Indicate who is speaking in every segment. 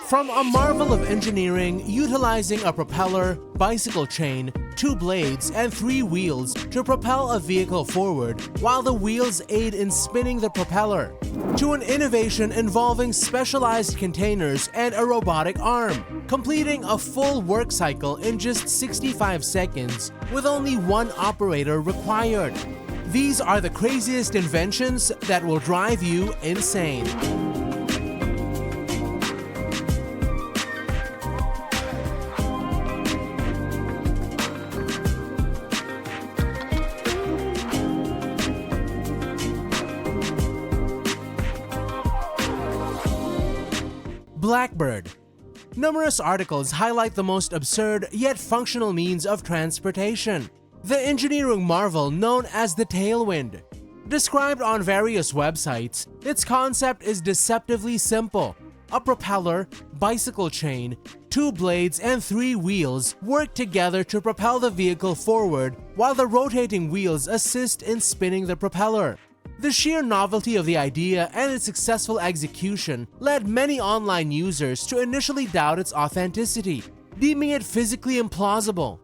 Speaker 1: From a marvel of engineering utilizing a propeller, bicycle chain, 2 blades, and 3 wheels to propel a vehicle forward while the wheels aid in spinning the propeller, to an innovation involving specialized containers and a robotic arm, completing a full work cycle in just 65 seconds with only 1 operator required. These are the craziest inventions that will drive you insane. Blackbird. Numerous articles highlight the most absurd yet functional means of transportation, the engineering marvel known as the tailwind. Described on various websites, its concept is deceptively simple. A propeller, bicycle chain, 2 blades, and 3 wheels work together to propel the vehicle forward while the rotating wheels assist in spinning the propeller. The sheer novelty of the idea and its successful execution led many online users to initially doubt its authenticity, deeming it physically implausible.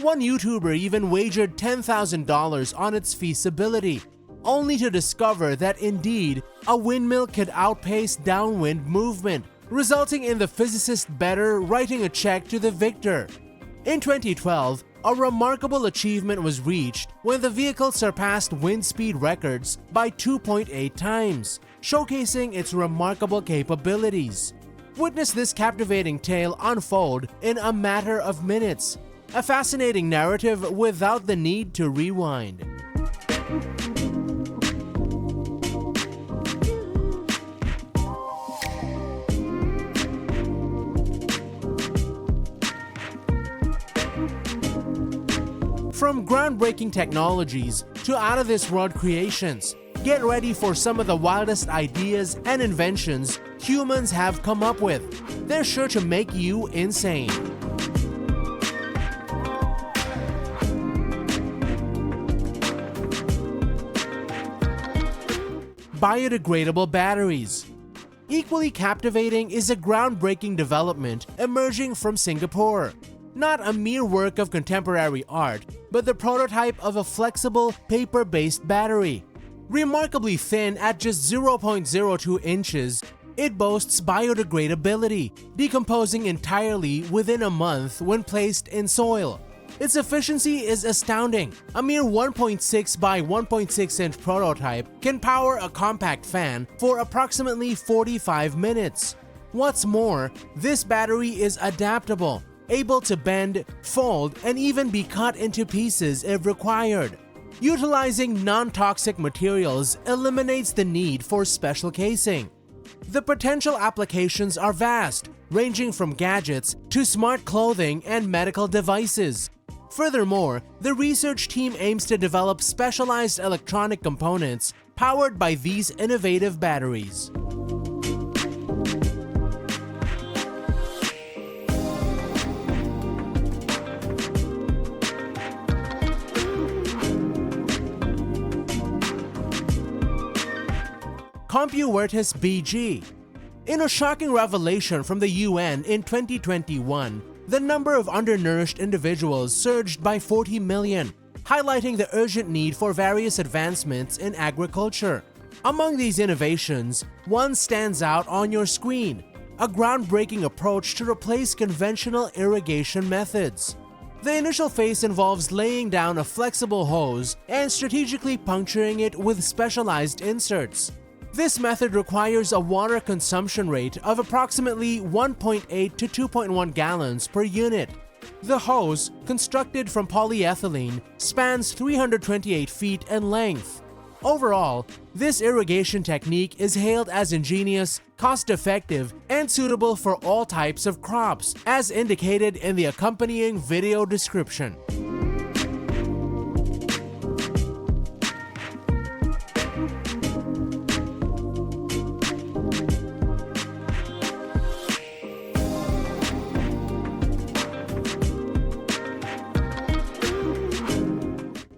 Speaker 1: One YouTuber even wagered $10,000 on its feasibility, only to discover that indeed, a windmill could outpace downwind movement, resulting in the physicist better writing a check to the victor. In 2012, a remarkable achievement was reached when the vehicle surpassed wind speed records by 2.8 times, showcasing its remarkable capabilities. Witness this captivating tale unfold in a matter of minutes, a fascinating narrative without the need to rewind. From groundbreaking technologies to out-of-this-world creations, get ready for some of the wildest ideas and inventions humans have come up with. They're sure to make you insane. Biodegradable batteries. Equally captivating is a groundbreaking development emerging from Singapore. Not a mere work of contemporary art, but the prototype of a flexible, paper-based battery. Remarkably thin at just 0.02 inches, it boasts biodegradability, decomposing entirely within a month when placed in soil. Its efficiency is astounding. A mere 1.6 by 1.6 inch prototype can power a compact fan for approximately 45 minutes. What's more, this battery is adaptable, able to bend, fold, and even be cut into pieces if required. Utilizing non-toxic materials eliminates the need for special casing. The potential applications are vast, ranging from gadgets to smart clothing and medical devices. Furthermore, the research team aims to develop specialized electronic components powered by these innovative batteries. Compuertas BG. In a shocking revelation from the UN in 2021, the number of undernourished individuals surged by 40 million, highlighting the urgent need for various advancements in agriculture. Among these innovations, one stands out on your screen, a groundbreaking approach to replace conventional irrigation methods. The initial phase involves laying down a flexible hose and strategically puncturing it with specialized inserts. This method requires a water consumption rate of approximately 1.8 to 2.1 gallons per unit. The hose, constructed from polyethylene, spans 328 feet in length. Overall, this irrigation technique is hailed as ingenious, cost-effective, and suitable for all types of crops, as indicated in the accompanying video description.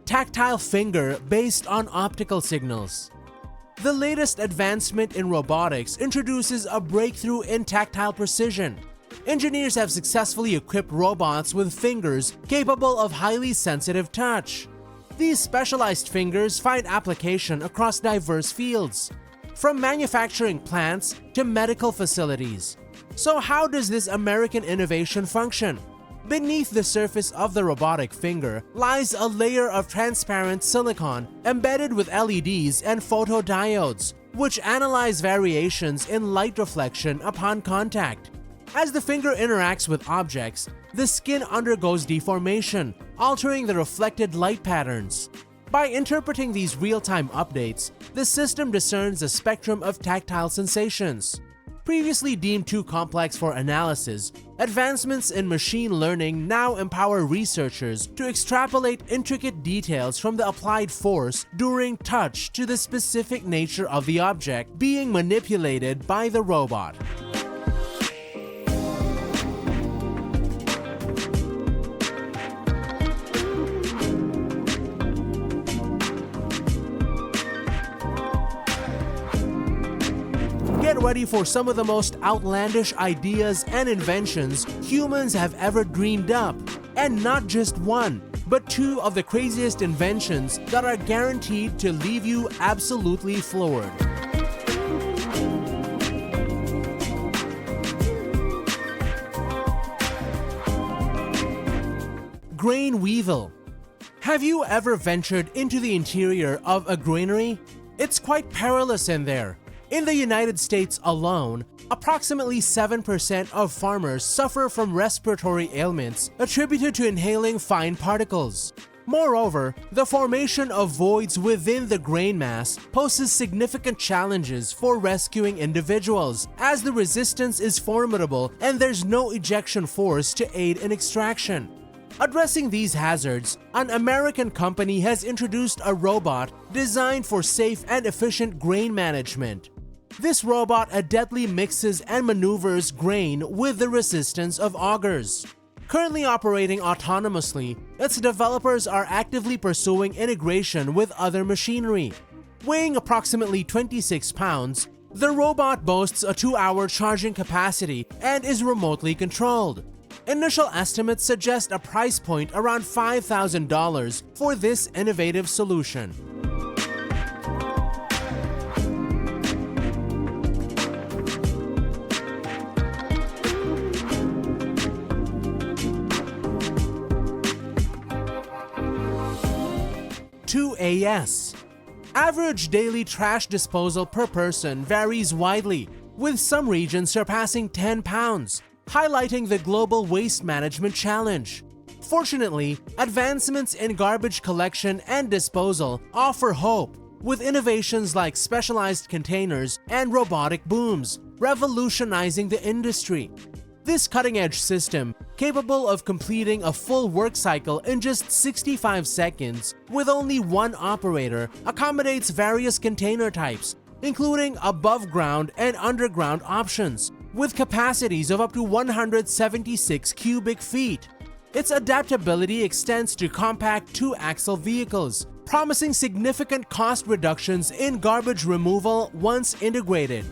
Speaker 1: Tactile finger based on optical signals. The latest advancement in robotics introduces a breakthrough in tactile precision. Engineers have successfully equipped robots with fingers capable of highly sensitive touch. These specialized fingers find application across diverse fields, from manufacturing plants to medical facilities. So how does this American innovation function? Beneath the surface of the robotic finger lies a layer of transparent silicon embedded with LEDs and photodiodes, which analyze variations in light reflection upon contact. As the finger interacts with objects, the skin undergoes deformation, altering the reflected light patterns. By interpreting these real-time updates, the system discerns a spectrum of tactile sensations. Previously deemed too complex for analysis, advancements in machine learning now empower researchers to extrapolate intricate details from the applied force during touch to the specific nature of the object being manipulated by the robot. Get ready for some of the most outlandish ideas and inventions humans have ever dreamed up. And not just one, but two of the craziest inventions that are guaranteed to leave you absolutely floored. Grain Weevil. Have you ever ventured into the interior of a granary? It's quite perilous in there. In the United States alone, approximately 7% of farmers suffer from respiratory ailments attributed to inhaling fine particles. Moreover, the formation of voids within the grain mass poses significant challenges for rescuing individuals, as the resistance is formidable and there's no ejection force to aid in extraction. Addressing these hazards, an American company has introduced a robot designed for safe and efficient grain management. This robot adeptly mixes and maneuvers grain with the resistance of augers. Currently operating autonomously, its developers are actively pursuing integration with other machinery. Weighing approximately 26 pounds, the robot boasts a 2-hour charging capacity and is remotely controlled. Initial estimates suggest a price point around $5,000 for this innovative solution. AS. Average daily trash disposal per person varies widely, with some regions surpassing 10 pounds, highlighting the global waste management challenge. Fortunately, advancements in garbage collection and disposal offer hope, with innovations like specialized containers and robotic booms revolutionizing the industry. This cutting-edge system, capable of completing a full work cycle in just 65 seconds with only one operator, accommodates various container types, including above-ground and underground options, with capacities of up to 176 cubic feet. Its adaptability extends to compact 2-axle vehicles, promising significant cost reductions in garbage removal once integrated.